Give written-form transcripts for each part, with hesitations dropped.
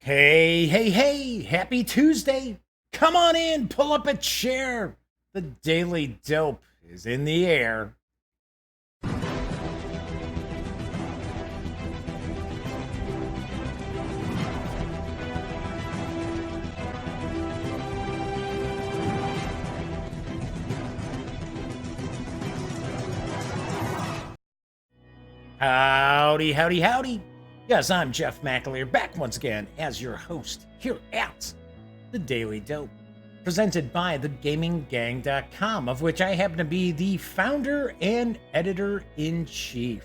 Hey, hey, hey, happy Tuesday. Come on in, pull up a chair. The Daily Dope is in the air. Howdy, howdy, howdy. Yes, I'm Jeff McAleer, back once again as your host here at The Daily Dope, presented by thegaminggang.com, of which I happen to be the founder and editor-in-chief.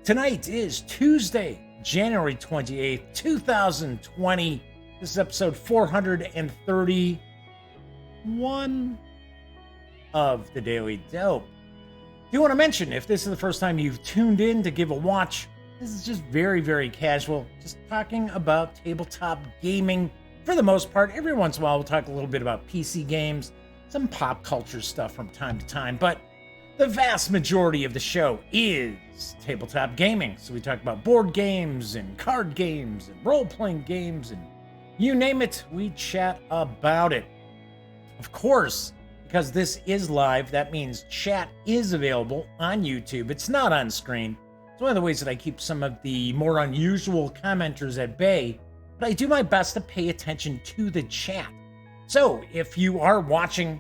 Tonight is Tuesday, January 28th, 2020. This is episode 431 of The Daily Dope. Do want to mention, if this is the first time you've tuned in to give a watch, this is just very, very casual, just talking about tabletop gaming for the most part. Every once in a while, we'll talk a little bit about PC games, some pop culture stuff from time to time, but the vast majority of the show is tabletop gaming. So we talk about board games and card games and role-playing games and you name it, we chat about it. Of course, because this is live, that means chat is available on YouTube. It's not on screen. It's one of the ways that I keep some of the more unusual commenters at bay, but I do my best to pay attention to the chat. So if you are watching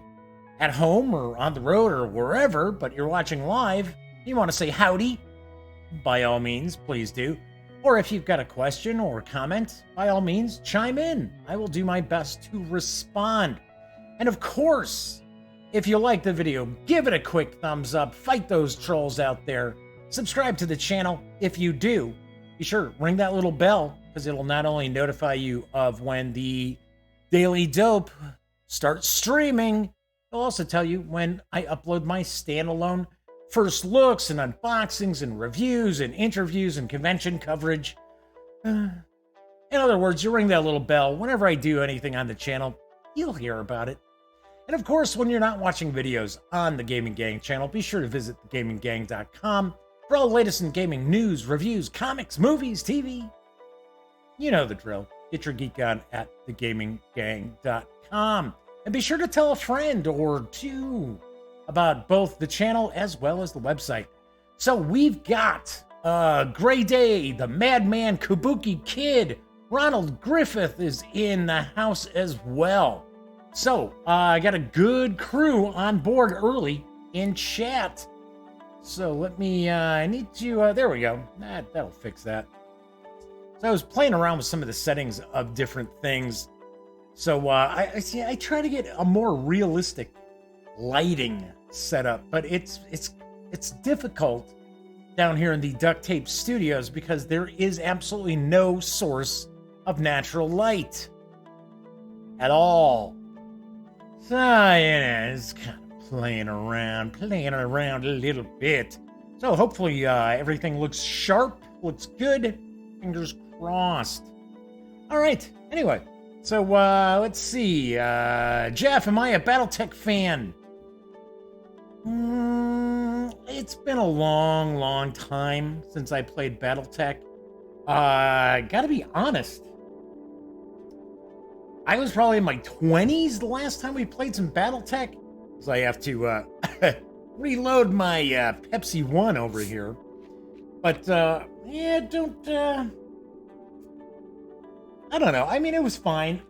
at home or on the road or wherever, but you're watching live, you want to say howdy, by all means, please do. Or if you've got a question or a comment, by all means, chime in. I will do my best to respond. And of course, if you like the video, give it a quick thumbs up, fight those trolls out there, subscribe to the channel if you do. Be sure, ring that little bell, because it'll not only notify you of when the Daily Dope starts streaming, it'll also tell you when I upload my standalone first looks and unboxings and reviews and interviews and convention coverage. In other words, you ring that little bell. Whenever I do anything on the channel, you'll hear about it. And of course, when you're not watching videos on the Gaming Gang channel, be sure to visit thegaminggang.com for all the latest in gaming news, reviews, comics, movies, TV. You know the drill. Get your geek on at thegaminggang.com. And be sure to tell a friend or two about both the channel as well as the website. So we've got Gray Day, the Madman Kabuki Kid, Ronald Griffith is in the house as well. So, I got a good crew on board early in chat. So let me, I need to, there we go. That'll fix that. So I was playing around with some of the settings of different things. So I try to get a more realistic lighting setup, but it's difficult down here in the Duct Tape Studios because there is absolutely no source of natural light at all. So, it's kind of playing around a little bit. So hopefully everything looks sharp, looks good. Fingers crossed. All right, anyway. So let's see. Jeff, am I a Battletech fan? It's been a long, long time since I played Battletech. Gotta be honest. I was probably in my 20s the last time we played some Battletech. So I have to reload my Pepsi 1 over here. But, yeah, I don't know. I mean, it was fine.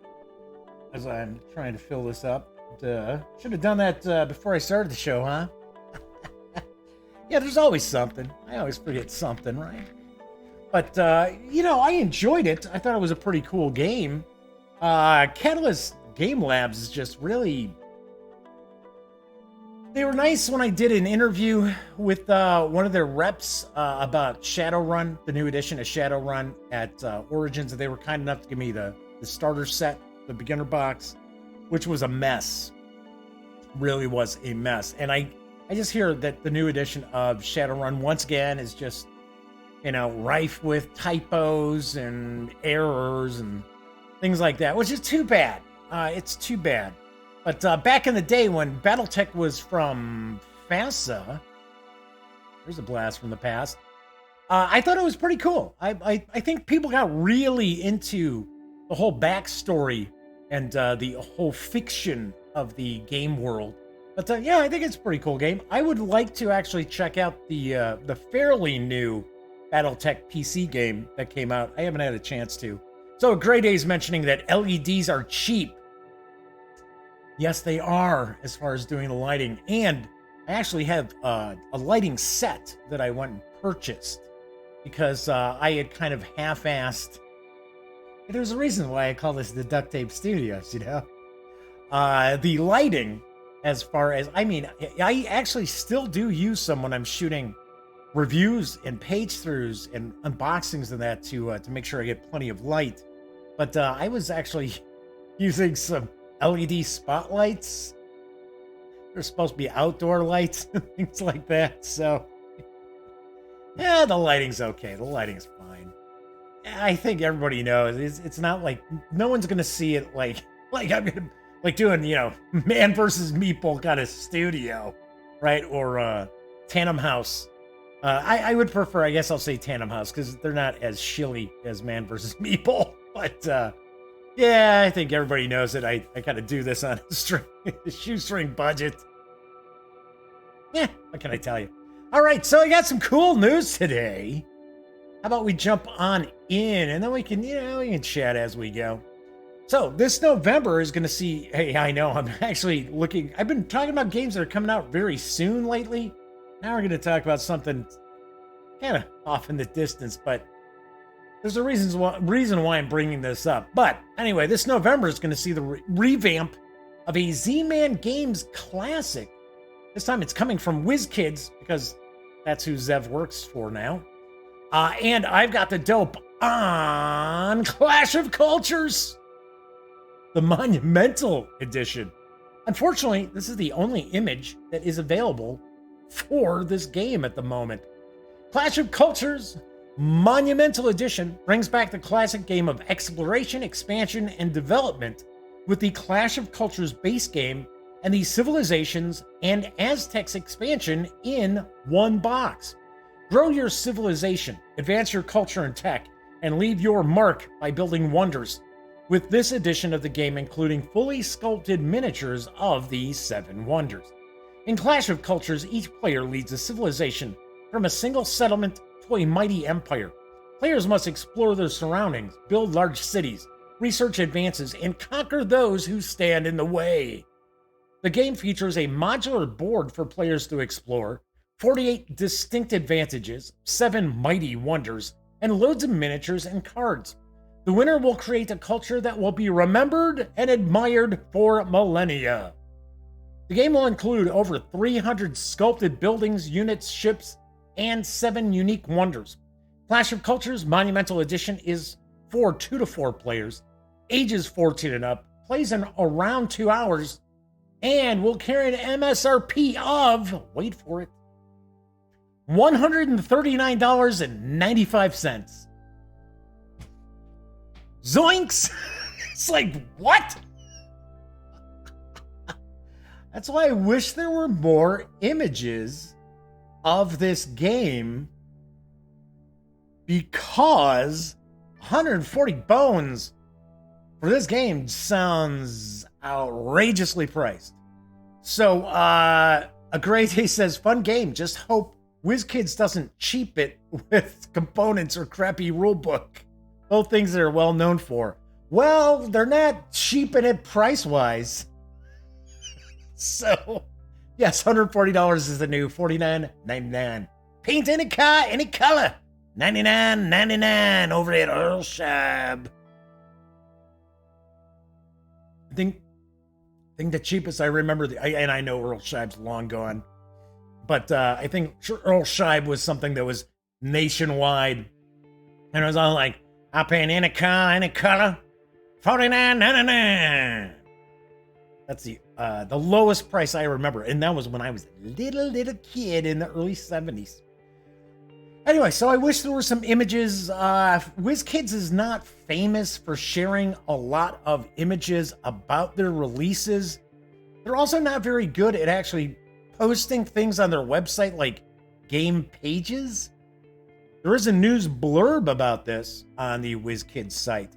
As I'm trying to fill this up. Should have done that before I started the show, huh? Yeah, there's always something. I always forget something, right? But, you know, I enjoyed it. I thought it was a pretty cool game. Catalyst Game Labs is just really... They were nice when I did an interview with one of their reps about Shadowrun, the new edition of Shadowrun at Origins. They were kind enough to give me the starter set, the beginner box, which was a mess. Really was a mess. And I just hear that the new edition of Shadowrun, once again, is just, you know, rife with typos and errors and things like that, which is too bad. It's too bad. But back in the day when Battletech was from FASA, there's a blast from the past, I thought it was pretty cool. I think people got really into the whole backstory and the whole fiction of the game world. But yeah, I think it's a pretty cool game. I would like to actually check out the fairly new BattleTech PC game that came out. I haven't had a chance to. So Grey Day's mentioning that LEDs are cheap. Yes, they are, as far as doing the lighting. And I actually have a lighting set that I went and purchased because I had kind of half-assed. There's a reason why I call this the Duct Tape Studios, you know? The lighting, as far as, I mean, I actually still do use some when I'm shooting reviews and page-throughs and unboxings and that to make sure I get plenty of light. But I was actually using some LED spotlights. They're supposed to be outdoor lights and things like that, so yeah, the lighting's okay. The lighting's fine. I think everybody knows it's not like no one's gonna see it like I'm gonna like doing, you know, Man versus Meeple kind of studio, right? Or Tandem House. I would prefer, I guess I'll say Tandem House because they're not as shilly as Man versus Meeple. But yeah, I think everybody knows that I kind of do this on a shoestring budget. Yeah, what can I tell you? All right, so I got some cool news today. How about we jump on in and then we can, you know, we can chat as we go. So this November is going to see, hey, I know, I'm actually looking, I've been talking about games that are coming out very soon lately. Now we're going to talk about something kind of off in the distance, but there's a reason why I'm bringing this up. But anyway, this November is going to see the revamp of a Z-Man Games classic. This time it's coming from WizKids because that's who Zev works for now. And I've got the dope on Clash of Cultures, the Monumental edition. Unfortunately, this is the only image that is available for this game at the moment. Clash of Cultures Monumental Edition brings back the classic game of exploration, expansion, and development with the Clash of Cultures base game and the Civilizations and Aztecs expansion in one box. Grow your civilization, advance your culture and tech, and leave your mark by building wonders, with this edition of the game including fully sculpted miniatures of the 7 wonders. In Clash of Cultures, each player leads a civilization from a single settlement to a mighty empire. Players must explore their surroundings, build large cities, research advances, and conquer those who stand in the way. The game features a modular board for players to explore, 48 distinct advantages, 7 mighty wonders, and loads of miniatures and cards. The winner will create a culture that will be remembered and admired for millennia. The game will include over 300 sculpted buildings, units, ships, and 7 unique wonders. Clash of Cultures Monumental Edition is for 2 to 4 players, ages 14 and up, plays in around 2 hours, and will carry an MSRP of, wait for it, $139.95. Zoinks! It's like, what? That's why I wish there were more images of this game, because 140 bones for this game sounds outrageously priced. So, A Great Day says, fun game, just hope WizKids doesn't cheap it with components or crappy rulebook. Both things they're well known for. Well, they're not cheaping it price-wise. So, yes, $140 is the new $49.99. Paint any car, any color. $99.99 over at Earl Scheib. I think the cheapest I remember, and I know Earl Scheib's long gone, but I think Earl Scheib was something that was nationwide, and it was all like, I'll paint any car, any color, $49.99. That's the lowest price I remember, and that was when I was a little kid in the early 70s. Anyway, so I wish there were some images. WizKids is not famous for sharing a lot of images about their releases. They're also not very good at actually posting things on their website, like game pages. There is a news blurb about this on the WizKids site.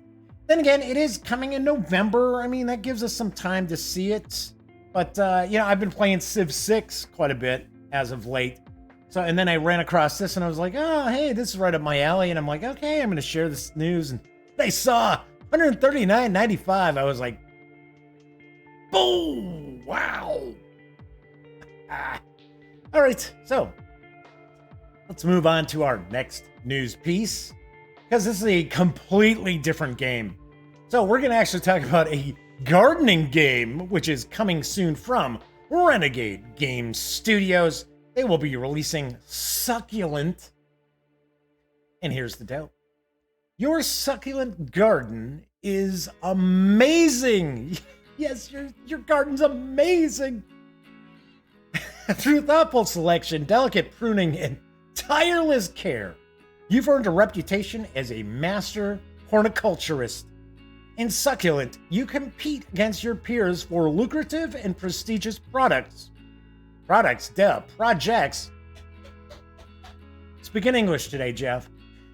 Then again, it is coming in November. I mean, that gives us some time to see it. But, I've been playing Civ 6 quite a bit as of late. So, and then I ran across this and I was like, oh, hey, this is right up my alley. And I'm like, okay, I'm going to share this news. And I saw $139.95. I was like, boom, wow. All right, so let's move on to our next news piece, because this is a completely different game. So we're going to actually talk about a gardening game, which is coming soon from Renegade Game Studios. They will be releasing Succulent. And here's the deal. Your succulent garden is amazing. Yes, your garden's amazing. Through thoughtful selection, delicate pruning, and tireless care, you've earned a reputation as a master horticulturist. In Succulent, you compete against your peers for lucrative and prestigious projects. Speaking English today, Jeff.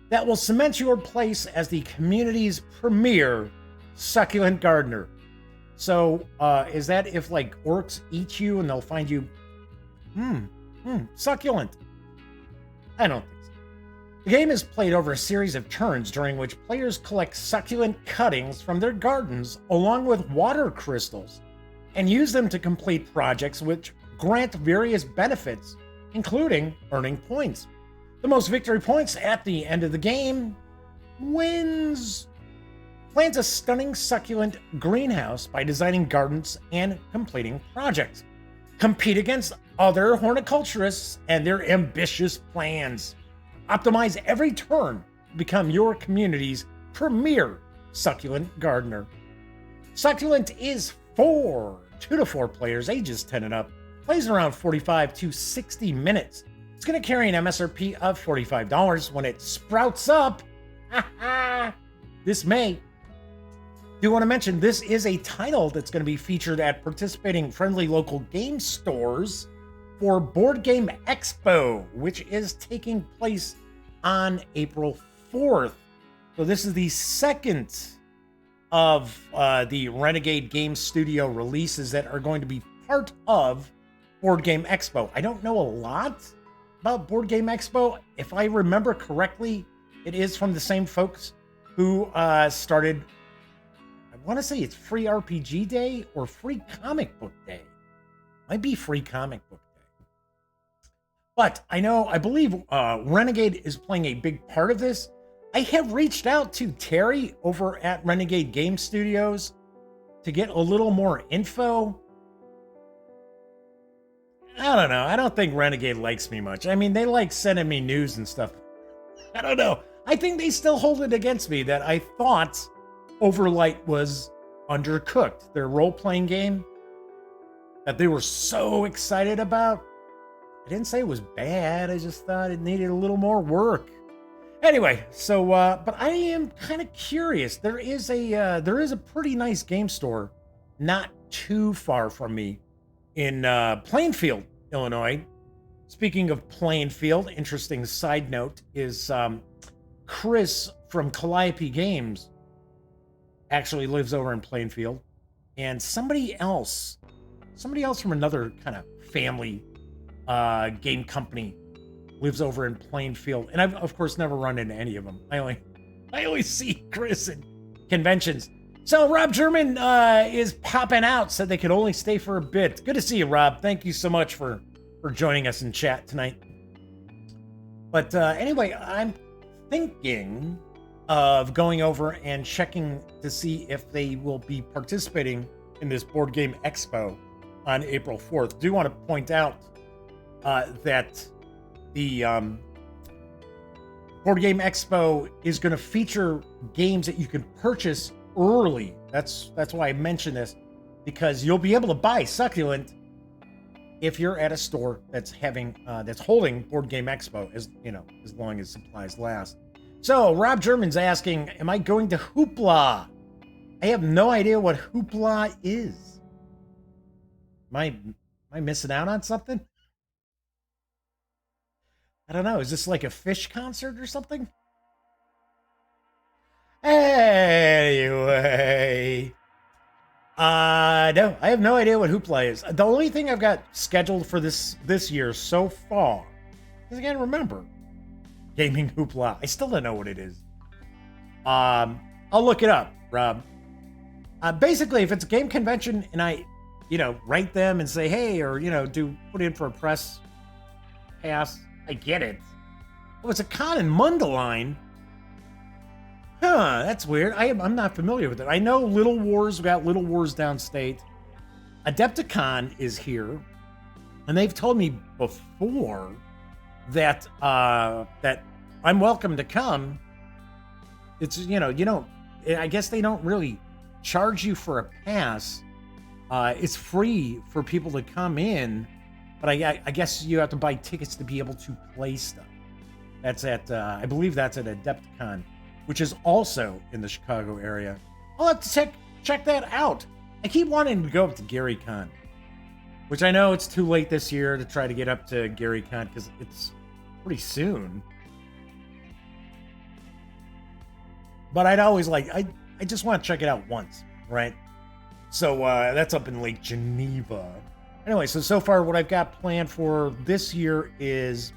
That will cement your place as the community's premier succulent gardener. So, is that if, like, orcs eat you and they'll find you, succulent? I don't think so. The game is played over a series of turns during which players collect succulent cuttings from their gardens along with water crystals and use them to complete projects which grant various benefits, including earning points. The most victory points at the end of the game wins. Plant a stunning succulent greenhouse by designing gardens and completing projects. Compete against other horticulturists and their ambitious plans. Optimize every turn to become your community's premier succulent gardener. Succulent is for 2 to 4 players, ages 10 and up. Plays around 45 to 60 minutes. It's going to carry an MSRP of $45 when it sprouts up this May. Do want to mention this is a title that's going to be featured at participating friendly local game stores for Board Game Expo, which is taking place on April 4th. So this is the second of the Renegade Game Studio releases that are going to be part of Board Game Expo. I don't know a lot about Board Game Expo. If I remember correctly, it is from the same folks who started, I want to say it's Free RPG Day or Free Comic Book Day. Might be Free Comic Book Day. But I believe Renegade is playing a big part of this. I have reached out to Terry over at Renegade Game Studios to get a little more info. I don't know. I don't think Renegade likes me much. I mean, they like sending me news and stuff. I don't know. I think they still hold it against me that I thought Overlight was undercooked. Their role-playing game that they were so excited about. I didn't say it was bad. I just thought it needed a little more work. Anyway, so but I am kind of curious. There is a pretty nice game store not too far from me in Plainfield, Illinois. Speaking of Plainfield, interesting side note is Chris from Calliope Games actually lives over in Plainfield, and somebody else from another kind of family game company lives over in Plainfield, and I've of course never run into any of them. I only see Chris at conventions. So Rob German is popping out, said they could only stay for a bit. Good to see you, Rob. Thank you so much for joining us in chat tonight. But anyway, I'm thinking of going over and checking to see if they will be participating in this Board Game Expo on April 4th. Do want to point out that the Board Game Expo is going to feature games that you can purchase early. That's why I mention this, because you'll be able to buy Succulent if you're at a store that's having that's holding Board Game Expo, as long as supplies last. So Rob German's asking, am I going to Hoopla? I have no idea what Hoopla is. Am I missing out on something? I don't know. Is this like a fish concert or something? Anyway. No, I have no idea what Hoopla is. The only thing I've got scheduled for this year so far is, again, remember, Gaming Hoopla. I still don't know what it is. I'll look it up, Rob. Basically, if it's a game convention and I, write them and say, hey, or, put in for a press pass, I get it. Oh, it's a con in Mundelein. Huh, that's weird. I'm not familiar with it. I know Little Wars, we got Little Wars downstate. Adepticon is here. And they've told me before that that I'm welcome to come. It's, I guess they don't really charge you for a pass. It's free for people to come in, but I guess you have to buy tickets to be able to play stuff. That's at, I believe that's at Adepticon, which is also in the Chicago area. I'll have to check that out. I keep wanting to go up to GaryCon, which I know it's too late this year to try to get up to GaryCon because it's pretty soon. But I'd always I just want to check it out once, right? So that's up in Lake Geneva. Anyway, so far what I've got planned for this year is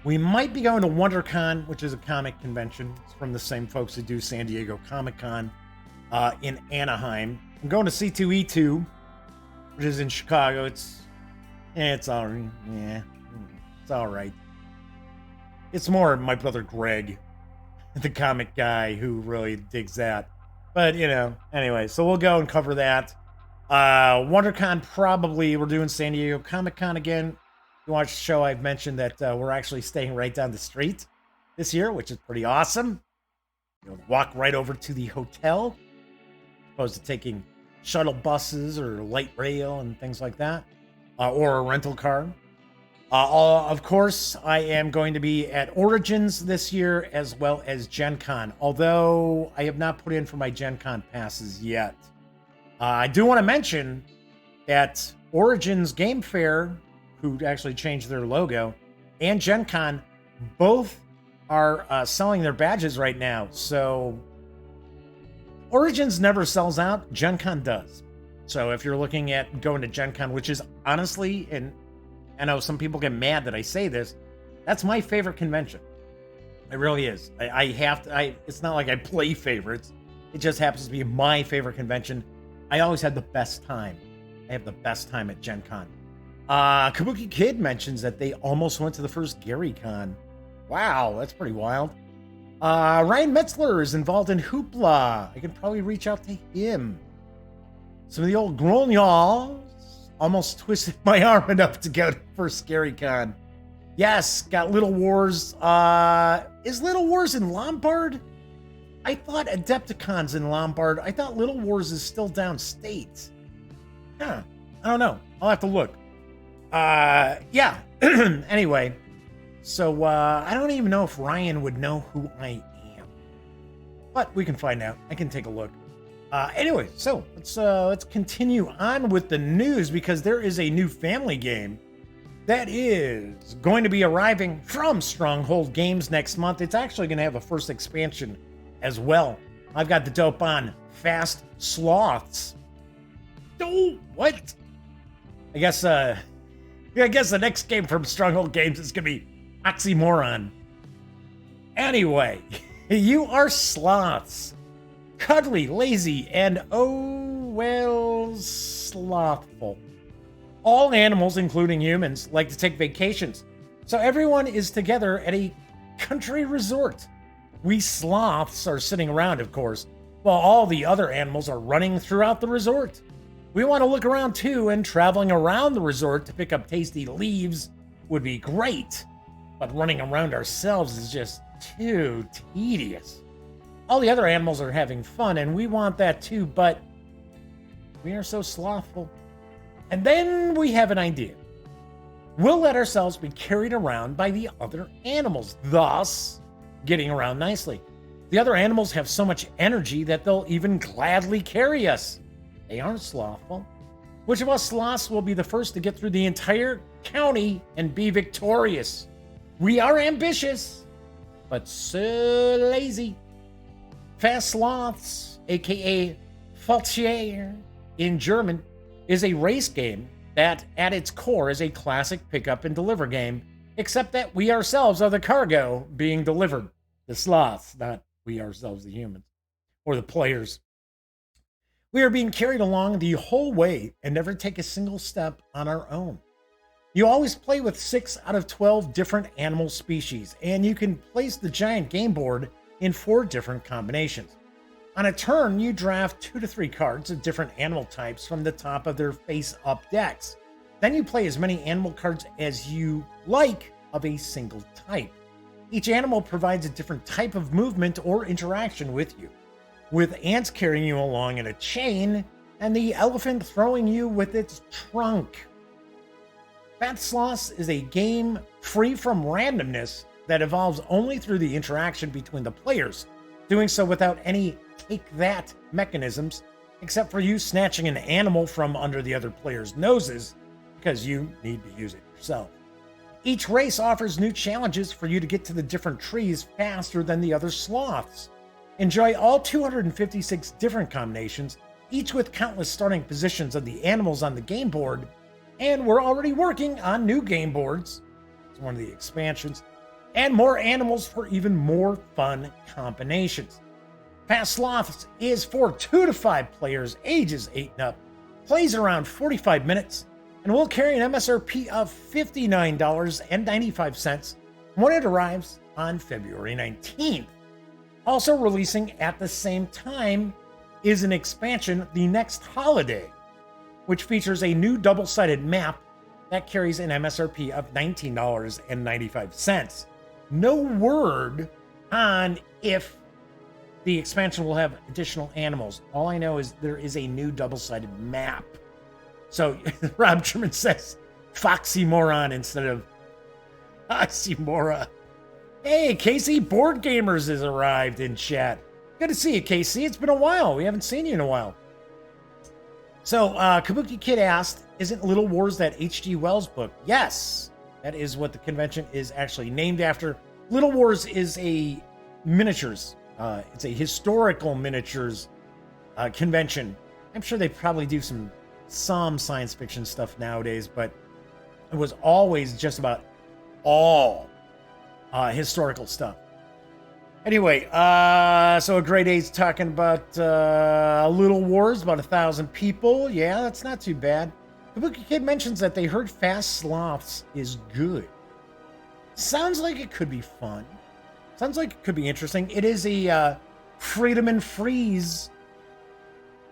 we might be going to WonderCon, which is a comic convention. It's from the same folks who do San Diego Comic-Con in Anaheim. I'm going to C2E2, which is in Chicago. It's all right. Yeah, it's all right. It's more my brother Greg, the comic guy, who really digs that. But, anyway, so we'll go and cover that. WonderCon, probably, we're doing San Diego Comic-Con again. If you watch the show, I've mentioned that we're actually staying right down the street this year, which is pretty awesome. Walk right over to the hotel, as opposed to taking shuttle buses or light rail and things like that, or a rental car. Of course, I am going to be at Origins this year, as well as Gen Con, although I have not put in for my Gen Con passes yet. I do want to mention that Origins Game Fair, who actually changed their logo, and Gen Con both are selling their badges right now. So Origins never sells out, Gen Con does. So if you're looking at going to Gen Con, which is honestly, and I know some people get mad that I say this, that's my favorite convention. It really is. I have to, it's not like I play favorites. It just happens to be my favorite convention. I always had the best time. I have the best time at Gen Con. Kabuki Kid mentions that they almost went to the first GaryCon. Wow, that's pretty wild. Ryan Metzler is involved in Hoopla. I could probably reach out to him. Some of the old Grognals almost twisted my arm enough to go to first GaryCon. Yes, got Little Wars. Is Little Wars in Lombard? I thought Adepticon's in Lombard. I thought Little Wars is still downstate. Huh. I don't know. I'll have to look. Yeah. Anyway, so I don't even know if Ryan would know who I am, but we can find out. I can take a look. Anyway, so let's continue on with the news, because there is a new family game that is going to be arriving from Stronghold Games next month. It's actually going to have a first expansion as well. I've got the dope on Fast Sloths. Oh, what? I guess the next game from Stronghold Games is going to be Oxymoron. Anyway, you are sloths. Cuddly, lazy, and slothful. All animals, including humans, like to take vacations. So everyone is together at a country resort. We sloths are sitting around, of course, while all the other animals are running throughout the resort. We want to look around too, and traveling around the resort to pick up tasty leaves would be great. But running around ourselves is just too tedious. All the other animals are having fun, and we want that too, but we are so slothful. And then we have an idea. We'll let ourselves be carried around by the other animals, thus getting around nicely. The other animals have so much energy that they'll even gladly carry us. They aren't slothful. Which of us sloths will be the first to get through the entire county and be victorious? We are ambitious, but so lazy. Fast Sloths, aka Faltier in German, is a race game that at its core is a classic pick up and deliver game, except that we ourselves are the cargo being delivered. The sloths, not we ourselves, the humans, or the players. We are being carried along the whole way and never take a single step on our own. You always play with 6 out of 12 different animal species, and you can place the giant game board in 4 different combinations. On a turn, you draft 2 to 3 cards of different animal types from the top of their face-up decks. Then you play as many animal cards as you like of a single type. Each animal provides a different type of movement or interaction with you, with ants carrying you along in a chain and the elephant throwing you with its trunk. Fat Sloths is a game free from randomness that evolves only through the interaction between the players, doing so without any take-that mechanisms, except for you snatching an animal from under the other players' noses because you need to use it yourself. Each race offers new challenges for you to get to the different trees faster than the other sloths. Enjoy all 256 different combinations, each with countless starting positions of the animals on the game board, and we're already working on new game boards. It's one of the expansions, and more animals for even more fun combinations. Fast Sloths is for 2 to 5 players, ages 8 and up, plays around 45 minutes, and will carry an MSRP of $59.95 when it arrives on February 19th. Also releasing at the same time is an expansion, The Next Holiday, which features a new double-sided map that carries an MSRP of $19.95. No word on if the expansion will have additional animals. All I know is there is a new double-sided map. So Rob Truman says Foxy Moron instead of Oxymora. Hey, Casey, Board Gamers has arrived in chat. Good to see you, Casey. It's been a while. We haven't seen you in a while. So, Kabuki Kid asked, isn't Little Wars that H.G. Wells book? Yes, that is what the convention is actually named after. Little Wars is a miniatures. It's a historical miniatures convention. I'm sure they probably do some science fiction stuff nowadays, but it was always just about all historical stuff. Anyway, so a grade 8's talking about Little Wars, about 1,000 people. Yeah, that's not too bad. Kabuki Kid mentions that they heard Fast Sloths is good. Sounds like it could be fun. Sounds like it could be interesting. It is a Freedom and Freeze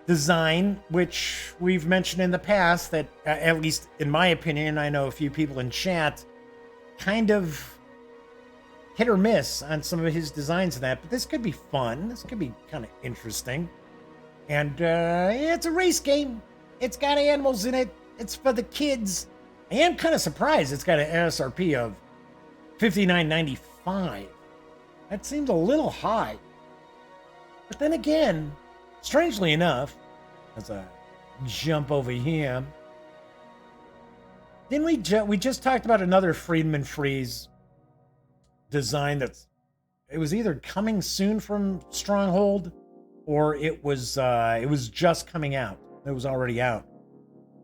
design, which we've mentioned in the past that, at least in my opinion, I know a few people in chat, kind of hit or miss on some of his designs of that, but this could be fun. This could be kind of interesting. And yeah, it's a race game. It's got animals in it. It's for the kids. I am kind of surprised it's got an MSRP of $59.95. That seems a little high. But then again, strangely enough, as I jump over here, didn't we just talked about another Friedman Freeze design it was either coming soon from Stronghold or it was just coming out. It was already out.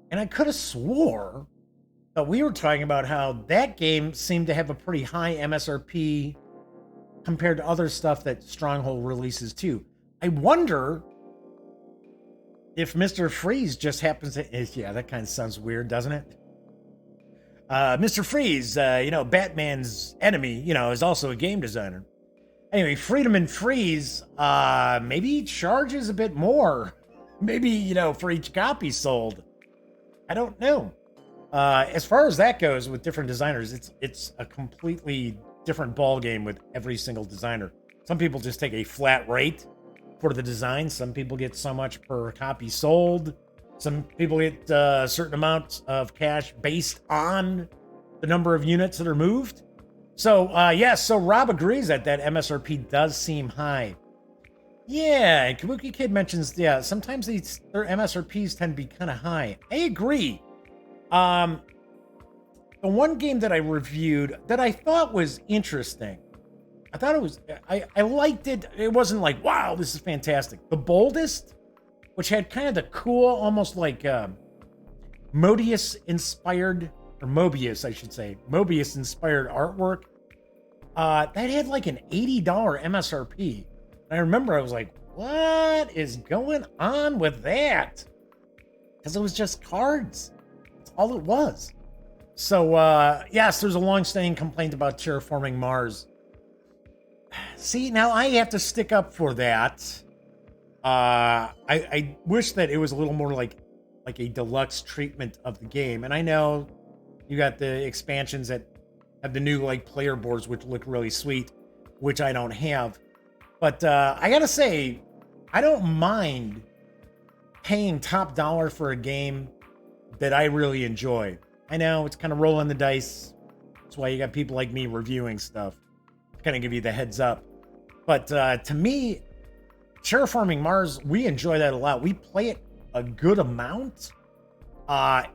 And I could have swore that we were talking about how that game seemed to have a pretty high MSRP compared to other stuff that Stronghold releases too. I wonder if Mr. Freeze just happens to... Yeah, that kind of sounds weird, doesn't it? Mr. Freeze, Batman's enemy, is also a game designer. Anyway, Freedom and Freeze, maybe he charges a bit more. Maybe, for each copy sold. I don't know. As far as that goes with different designers, it's a completely different ball game with every single designer. Some people just take a flat rate for the design. Some people get so much per copy sold. Some people get a certain amount of cash based on the number of units that are moved. So, so Rob agrees that MSRP does seem high. Yeah, and Kabuki Kid mentions, sometimes their MSRPs tend to be kind of high. I agree. The one game that I reviewed that I thought was interesting I thought it was, I liked it. It wasn't like, wow, this is fantastic. The Boldest, which had kind of the cool, almost like Mobius-inspired, or Mobius, I should say, Mobius-inspired artwork. That had like an $80 MSRP. And I remember I was like, what is going on with that? Because it was just cards. That's all it was. So, yes, there's a long-standing complaint about terraforming Mars. See, now I have to stick up for that. I wish that it was a little more like a deluxe treatment of the game. And I know you got the expansions that have the new like player boards, which look really sweet, which I don't have. But I gotta say, I don't mind paying top dollar for a game that I really enjoy. I know it's kind of rolling the dice. That's why you got people like me reviewing stuff. Kind of give you the heads up. But to me, terraforming Mars, we enjoy that a lot. We play it a good amount. So, I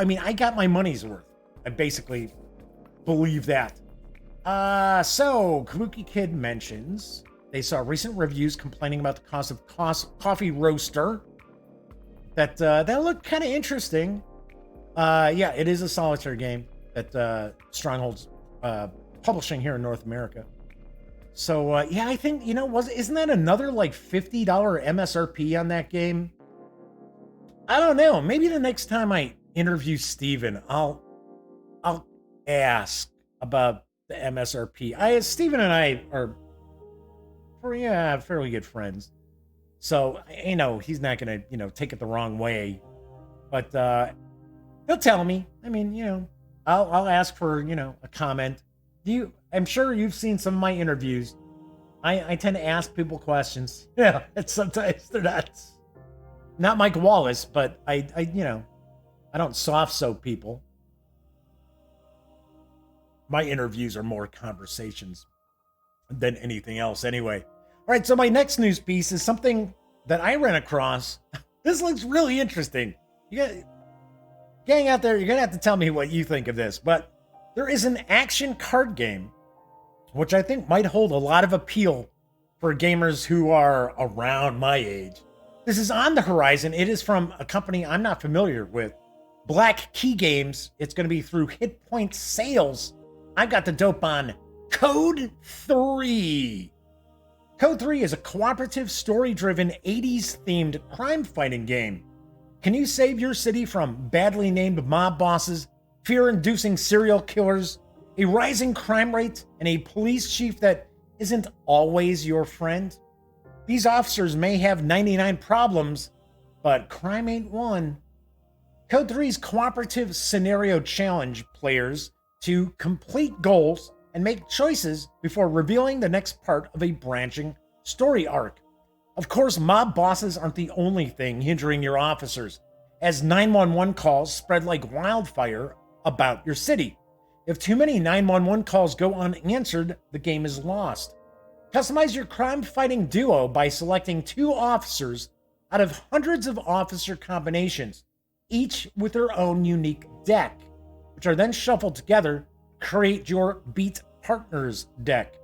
mean, I got my money's worth. I basically believe that. So, Kabuki Kid mentions they saw recent reviews complaining about the cost of coffee roaster. That looked kind of interesting. Yeah, it is a solitaire game that Stronghold's publishing here in North America. So, yeah, I think, isn't that another like $50 MSRP on that game? I don't know. Maybe the next time I interview Steven, I'll ask about the MSRP. Steven and I are fairly good friends. So, he's not going to, take it the wrong way. But he'll tell me. I mean, I'll ask for, a comment. I'm sure you've seen some of my interviews. I tend to ask people questions. Yeah, and sometimes they're not Mike Wallace, but I don't soft soap people. My interviews are more conversations than anything else anyway. All right, so my next news piece is something that I ran across. This looks really interesting. Gang out there, you're going to have to tell me what you think of this, but there is an action card game, which I think might hold a lot of appeal for gamers who are around my age. This is on the horizon. It is from a company I'm not familiar with, Black Key Games. It's going to be through Hit Point Sales. I've got the dope on Code 3. Code 3 is a cooperative, story-driven, 80s-themed crime-fighting game. Can you save your city from badly named mob bosses, fear-inducing serial killers, a rising crime rate, and a police chief that isn't always your friend? These officers may have 99 problems, but crime ain't one. Code 3's cooperative scenario challenge players to complete goals and make choices before revealing the next part of a branching story arc. Of course, mob bosses aren't the only thing hindering your officers, as 911 calls spread like wildfire about your city. If too many 911 calls go unanswered, the game is lost. Customize your crime-fighting duo by selecting 2 officers out of hundreds of officer combinations, each with their own unique deck, which are then shuffled together to create your Beat Partners deck.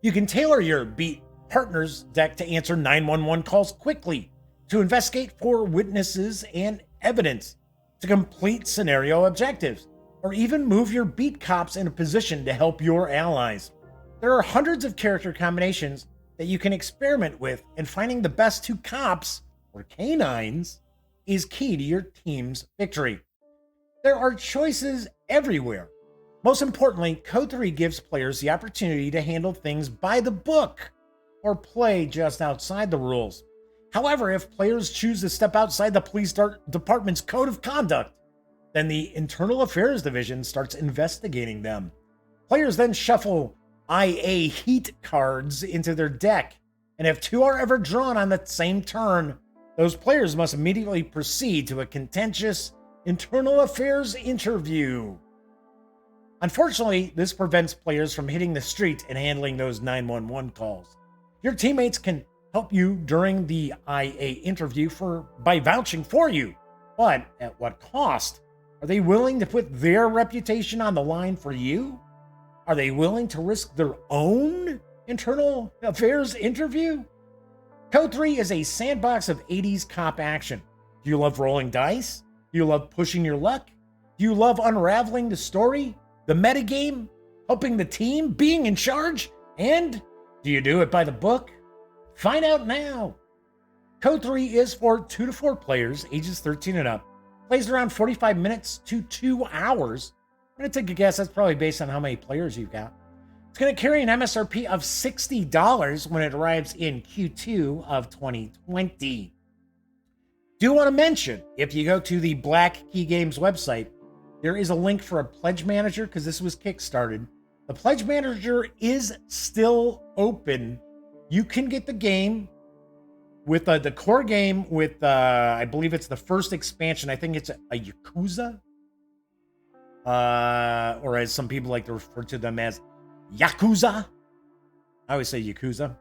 You can tailor your Beat Partners deck to answer 911 calls quickly, to investigate for witnesses and evidence, to complete scenario objectives, or even move your beat cops in a position to help your allies. There are hundreds of character combinations that you can experiment with, and finding the best 2 cops, or canines, is key to your team's victory. There are choices everywhere. Most importantly, Code 3 gives players the opportunity to handle things by the book, or play just outside the rules. However, if players choose to step outside the police department's code of conduct, then the Internal Affairs Division starts investigating them. Players then shuffle IA heat cards into their deck, and if 2 are ever drawn on the same turn, those players must immediately proceed to a contentious Internal Affairs interview. Unfortunately, this prevents players from hitting the street and handling those 911 calls. Your teammates can help you during the IA interview by vouching for you, but at what cost? Are they willing to put their reputation on the line for you? Are they willing to risk their own internal affairs interview? Code 3 is a sandbox of 80s cop action. Do you love rolling dice? Do you love pushing your luck? Do you love unraveling the story, the metagame, helping the team, being in charge? And do you do it by the book? Find out now. Code 3 is for 2 to 4 players, ages 13 and up. Plays around 45 minutes to 2 hours. I'm going to take a guess. That's probably based on how many players you've got. It's going to carry an MSRP of $60 when it arrives in Q2 of 2020. Do want to mention, if you go to the Black Key Games website, there is a link for a pledge manager because this was kickstarted. The pledge manager is still open. You can get the game with the core game with, I believe it's the first expansion. I think it's a Yakuza. Or as some people like to refer to them as Yakuza. I always say Yakuza.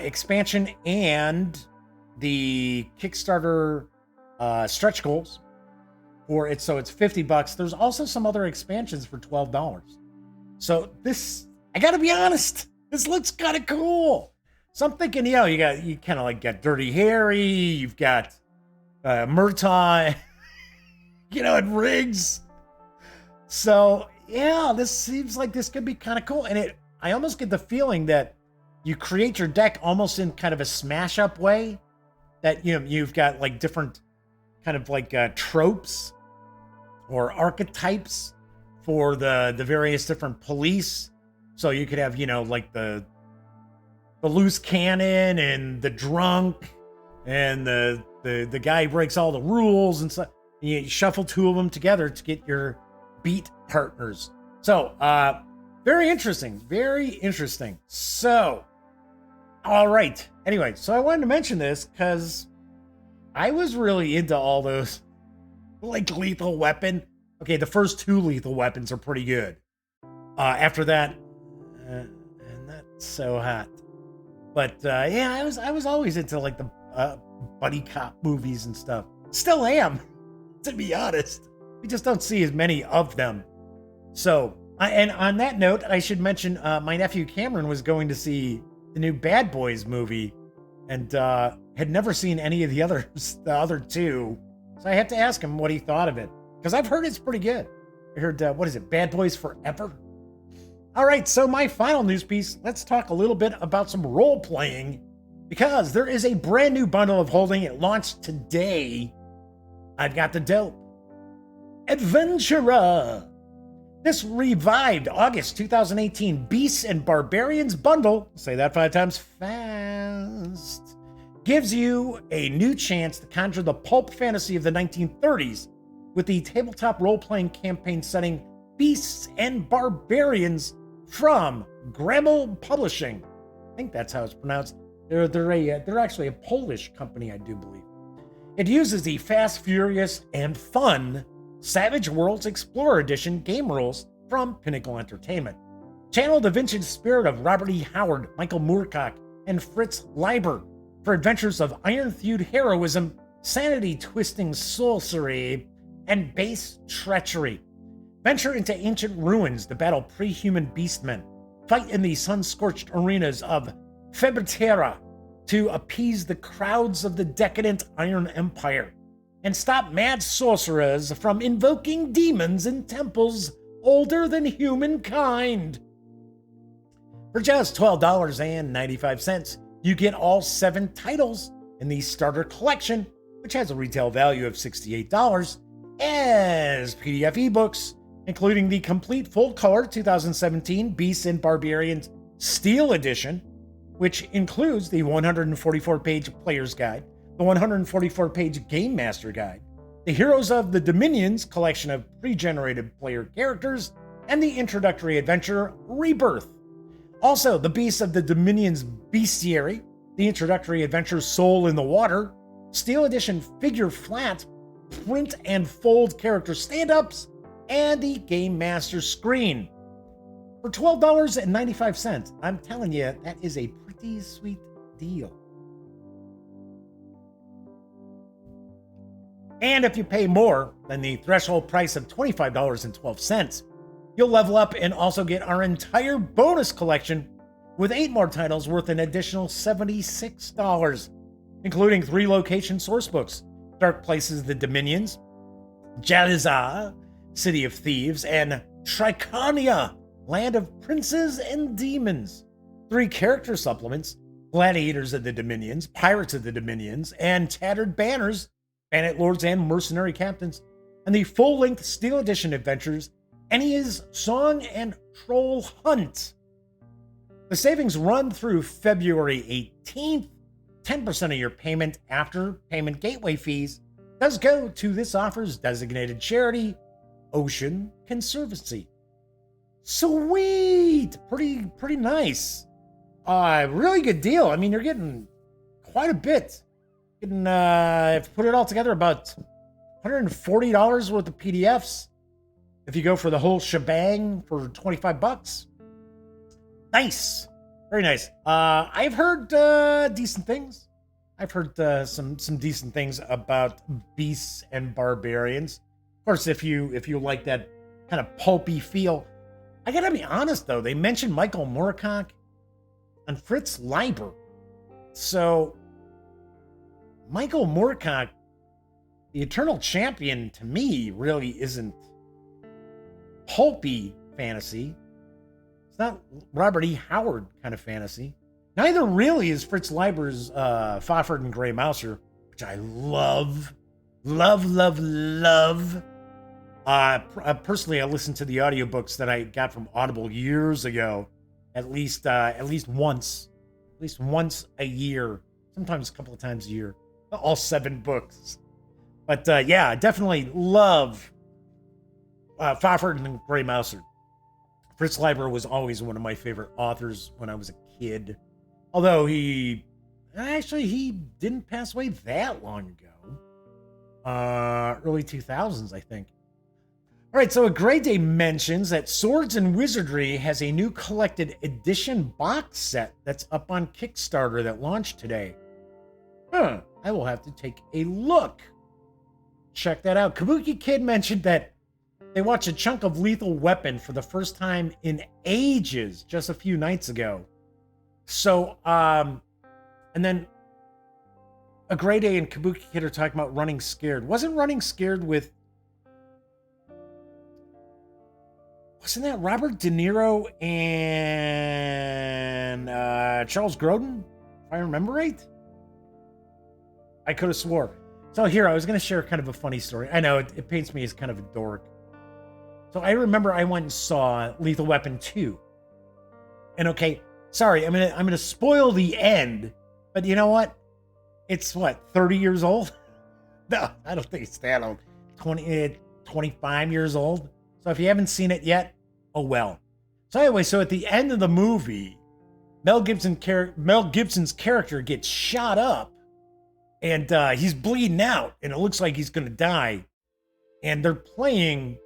Expansion and the Kickstarter stretch goals for it. So it's $50. There's also some other expansions for $12. So this, I gotta be honest, this looks kind of cool. So I'm thinking, you kind of like got Dirty Harry, you've got Murtaugh, and Riggs. So yeah, this seems like this could be kind of cool. And I almost get the feeling that you create your deck almost in kind of a smash up way, that, you've got like different kind of like tropes or archetypes for the various different police. So you could have, like the loose cannon and the drunk and the guy who breaks all the rules and stuff. You shuffle 2 of them together to get your beat partners. So, very interesting. Very interesting. So, all right. Anyway, so I wanted to mention this because I was really into all those, like, Lethal Weapon. Okay, the first 2 Lethal Weapons are pretty good. After that, not so hot. But yeah, I was always into like the buddy cop movies and stuff. Still am, to be honest. We just don't see as many of them. So, and on that note, I should mention my nephew Cameron was going to see the new Bad Boys movie, and had never seen any of the other 2. So I have to ask him what he thought of it, because I've heard it's pretty good. I heard what is it, Bad Boys Forever? All right, so my final news piece, let's talk a little bit about some role-playing, because there is a brand new bundle of holding. It launched today. I've got the dope Adventurer. This revived August 2018 Beasts and Barbarians bundle, say that 5 times fast, gives you a new chance to conjure the pulp fantasy of the 1930s with the tabletop role-playing campaign setting Beasts and Barbarians from Gremel Publishing. I think that's how it's pronounced. They're actually a Polish company, I do believe. It uses the fast, furious, and fun Savage Worlds Explorer Edition game rules from Pinnacle Entertainment. Channel the vintage spirit of Robert E. Howard, Michael Moorcock, and Fritz Leiber for adventures of iron-thewed heroism, sanity-twisting sorcery, and base treachery. Venture into ancient ruins to battle pre-human beastmen. Fight in the sun-scorched arenas of Feberterra to appease the crowds of the decadent Iron Empire. And stop mad sorcerers from invoking demons in temples older than humankind. For just $12.95, you get all 7 titles in the starter collection, which has a retail value of $68, as PDF ebooks, including the complete full-color 2017 Beasts and Barbarians Steel Edition, which includes the 144-page Player's Guide, the 144-page Game Master Guide, the Heroes of the Dominions collection of pre-generated player characters, and the introductory adventure Rebirth. Also, the Beasts of the Dominions Bestiary, the introductory adventure Soul in the Water, Steel Edition figure flat, print and fold character stand-ups, and the Game Master screen. For $12.95, I'm telling you, that is a pretty sweet deal. And if you pay more than the threshold price of $25.12, You'll level up and also get our entire bonus collection with 8 more titles worth an additional $76, including 3 location sourcebooks: Dark Places, The Dominions, Jadizah, City of Thieves, and Triconia, Land of Princes and Demons. 3 character supplements: Gladiators of the Dominions, Pirates of the Dominions, and Tattered Banners, Bandit Lords and Mercenary Captains. And the full-length Steel Edition adventures, Ennia's Song and Troll Hunt. The savings run through February 18th. 10% of your payment after payment gateway fees does go to this offer's designated charity, Ocean Conservancy. Sweet! Pretty nice. Really good deal. I mean, you're getting quite a bit. Getting, if you put it all together, about $140 worth of PDFs. If you go for the whole shebang for $25. Nice. Very nice. I've heard decent things. I've heard some decent things about Beasts and Barbarians. Of course, if you like that kind of pulpy feel. I gotta be honest though, they mentioned Michael Moorcock and Fritz Leiber. So Michael Moorcock, the Eternal Champion, to me really isn't pulpy fantasy. It's not Robert E. Howard kind of fantasy. Neither really is Fritz Leiber's Fafhrd and Grey Mouser, which I love. Personally, I listened to the audiobooks that I got from Audible years ago, at least once a year, sometimes a couple of times a year, all 7 books. But yeah, definitely love Fafhrd and Grey Mouser. Fritz Leiber was always one of my favorite authors when I was a kid. Although he didn't pass away that long ago. Early 2000s, I think. All right, so A Grey Day mentions that Swords and Wizardry has a new collected edition box set that's up on Kickstarter that launched today. I will have to take a look. Check that out. Kabuki Kid mentioned that they watched a chunk of Lethal Weapon for the first time in ages just a few nights ago. So, and then A Grey Day and Kabuki Kid are talking about Running Scared. Wasn't that Robert De Niro and Charles Grodin, if I remember right? I could have swore. So here, I was going to share kind of a funny story. I know it paints me as kind of a dork. So I remember I went and saw Lethal Weapon 2. And okay, sorry, I'm gonna spoil the end, but you know what? It's 30 years old? No, I don't think it's that old. 25 years old. So if you haven't seen it yet, oh well. So anyway, so at the end of the movie, Mel Gibson's character gets shot up, and he's bleeding out, and it looks like he's gonna die. And they're playing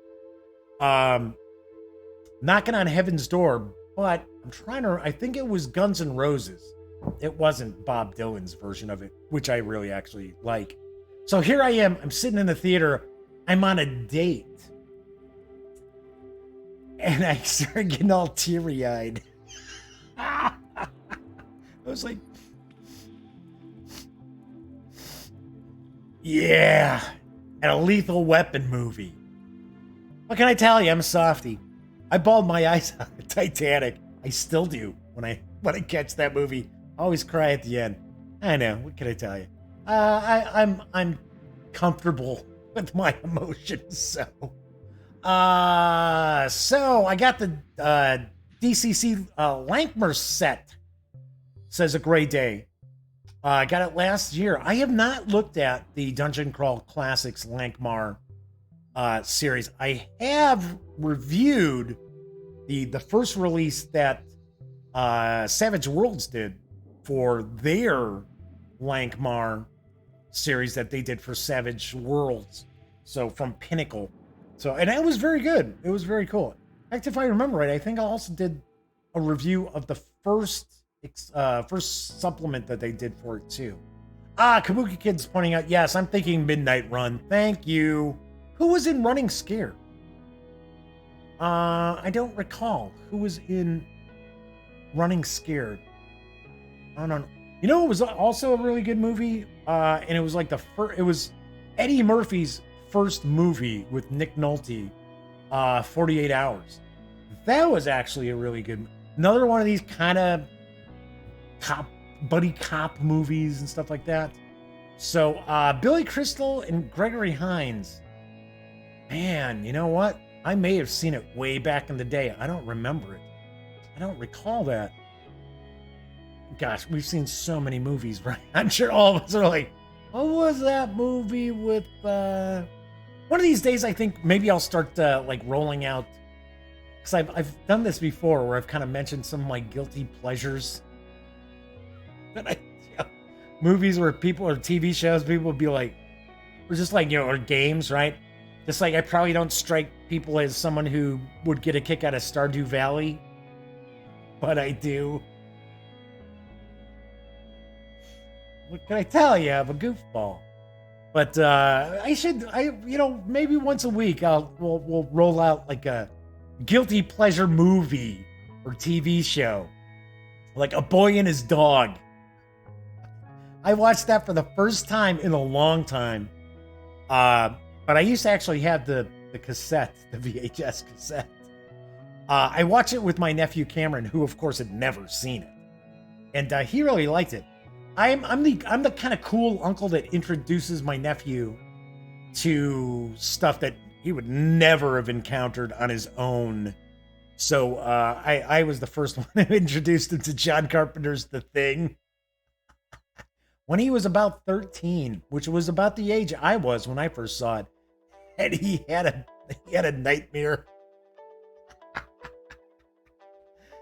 Knocking on Heaven's Door, but I think it was Guns N' Roses. It wasn't Bob Dylan's version of it, which I really actually like. So here I am, I'm sitting in the theater, I'm on a date. And I started getting all teary-eyed. I was like, yeah, and a Lethal Weapon movie. What can I tell you? I'm a softie. I bawled my eyes out at Titanic. I still do when I catch that movie. I always cry at the end. I know. What can I tell you? I'm comfortable with my emotions. So I got the DCC Lankmer set. Says A Grey Day. I got it last year. I have not looked at the Dungeon Crawl Classics Lankmar series. I have reviewed the first release that Savage Worlds did for their Lankmar series that they did for Savage Worlds. So from Pinnacle. And that was very good. It was very cool. In fact, if I remember right, I think I also did a review of the first supplement that they did for it too. Kabuki Kid's pointing out, yes, I'm thinking Midnight Run. Thank you. Who was in Running Scared? I don't recall who was in Running Scared. I don't know. You know, it was also a really good movie, and it was like it was Eddie Murphy's first movie with Nick Nolte, 48 Hours. That was actually a really good, another one of these kind of buddy cop movies and stuff like that. So, Billy Crystal and Gregory Hines. Man, you know what? I may have seen it way back in the day. I don't remember it. I don't recall that. Gosh, we've seen so many movies, right? I'm sure all of us are like, what was that movie with, one of these days, I think maybe I'll start, like, rolling out, because I've done this before, where I've kind of mentioned some of my guilty pleasures. But movies where people, or TV shows, people would be like, or just like, or games, right? Just like, I probably don't strike people as someone who would get a kick out of Stardew Valley, but I do. What can I tell you? I'm a goofball. But maybe once a week we'll roll out like a guilty pleasure movie or TV show, like A Boy and His Dog. I watched that for the first time in a long time. But I used to actually have the cassette, the VHS cassette. I watched it with my nephew Cameron, who of course had never seen it, and he really liked it. I'm the kind of cool uncle that introduces my nephew to stuff that he would never have encountered on his own. So I was the first one who introduced him to John Carpenter's The Thing when he was about 13, which was about the age I was when I first saw it, and he had a nightmare.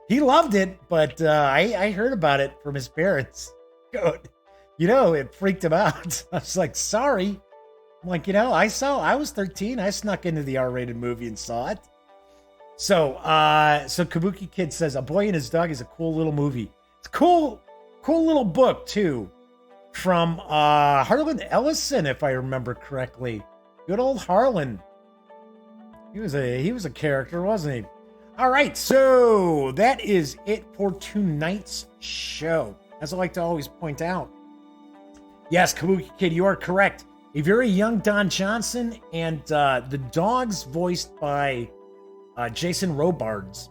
He loved it, but I heard about it from his parents. It freaked him out. I was like, sorry. I'm like, I was 13. I snuck into the R-rated movie and saw it. So Kabuki Kid says, A Boy and His Dog is a cool little movie. It's a cool little book, too. From Harlan Ellison, if I remember correctly. Good old Harlan. He was a character, wasn't he? All right, so that is it for tonight's show. As I like to always point out. Yes, Kabuki Kid, you are correct. A very young Don Johnson, and the dog's voiced by Jason Robards.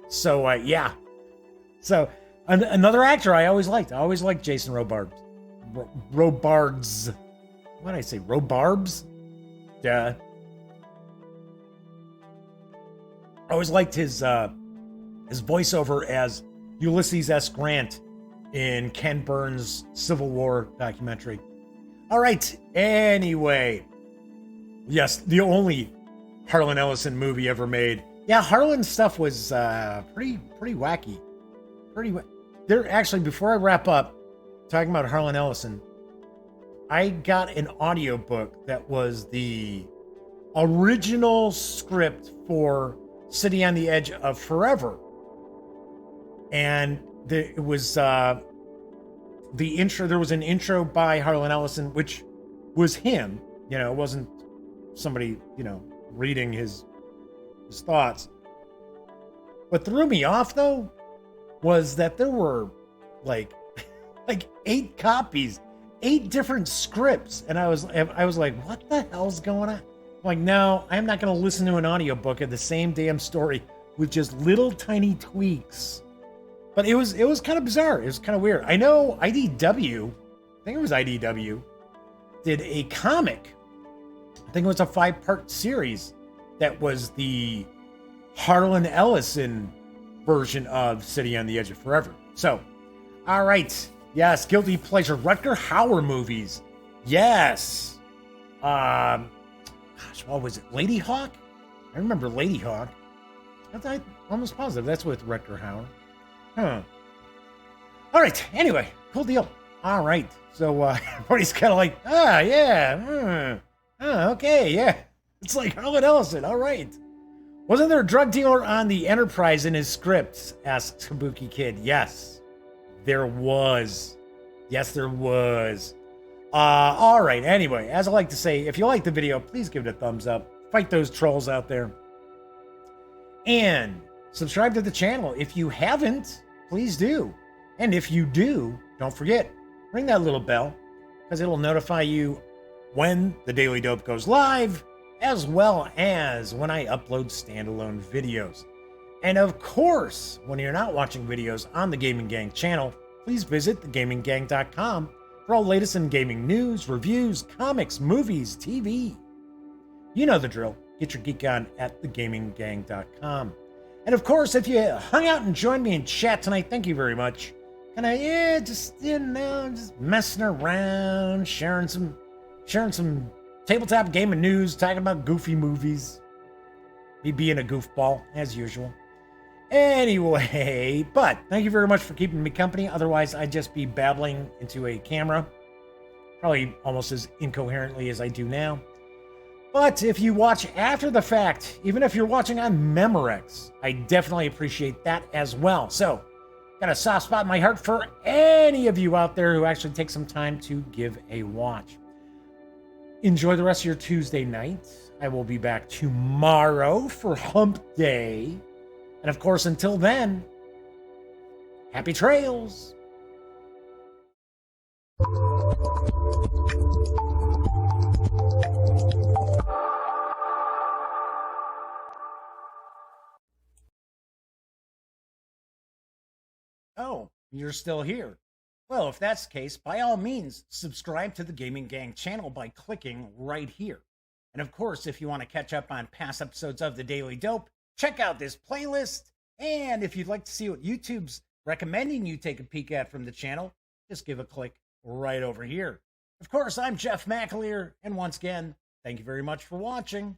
So, yeah. So, another actor I always liked. I always liked Jason Robards. Robards. What did I say? Robarbs? Yeah. I always liked his voiceover as Ulysses S. Grant in Ken Burns' Civil War documentary. All right. Anyway. Yes, the only Harlan Ellison movie ever made. Yeah, Harlan's stuff was pretty wacky. Actually, before I wrap up talking about Harlan Ellison, I got an audiobook that was the original script for City on the Edge of Forever. And it was the intro. There was an intro by Harlan Ellison, which was him. It wasn't somebody, reading his thoughts. What threw me off, though, was that there were like 8 copies, 8 different scripts, and I was like, what the hell's going on? I'm like, no, I'm not going to listen to an audiobook of the same damn story with just little tiny tweaks. But it was kind of bizarre. It was kind of weird. I know IDW, I think it was IDW, did a comic. I think it was a 5-part series that was the Harlan Ellison version of City on the Edge of Forever. So, all right. Yes, guilty pleasure. Rutger Hauer movies. Yes. Gosh, what was it? Lady Hawk? I remember Lady Hawk. I'm almost positive that's with Rutger Hauer. Huh. All right. Anyway, cool deal. All right. So everybody's kind of like, yeah. Okay, yeah. It's like Harlan Ellison. All right. Wasn't there a drug dealer on the Enterprise in his scripts? Asked Kabuki Kid. Yes, there was. Yes, there was. All right. Anyway, as I like to say, if you like the video, please give it a thumbs up. fight those trolls out there. And subscribe to the channel. If you haven't, please do. And if you do, don't forget, ring that little bell, because it'll notify you when the Daily Dope goes live, as well as when I upload standalone videos. And of course, when you're not watching videos on the Gaming Gang channel, please visit thegaminggang.com for all latest in gaming news, reviews, comics, movies, TV. You know the drill. Get your geek on at thegaminggang.com. And of course, if you hung out and joined me in chat tonight, thank you very much. Just messing around, sharing some tabletop gaming news, talking about goofy movies. Me being a goofball, as usual. Anyway, but thank you very much for keeping me company. Otherwise, I'd just be babbling into a camera. Probably almost as incoherently as I do now. But if you watch after the fact, even if you're watching on Memorex, I definitely appreciate that as well. So, got a soft spot in my heart for any of you out there who actually take some time to give a watch. Enjoy the rest of your Tuesday night. I will be back tomorrow for Hump Day. And of course, until then, happy trails. Oh, you're still here. Well, if that's the case, by all means, subscribe to the Gaming Gang channel by clicking right here. And of course, if you want to catch up on past episodes of The Daily Dope, check out this playlist. And if you'd like to see what YouTube's recommending you take a peek at from the channel, just give a click right over here. Of course, I'm Jeff McAleer, and once again, thank you very much for watching.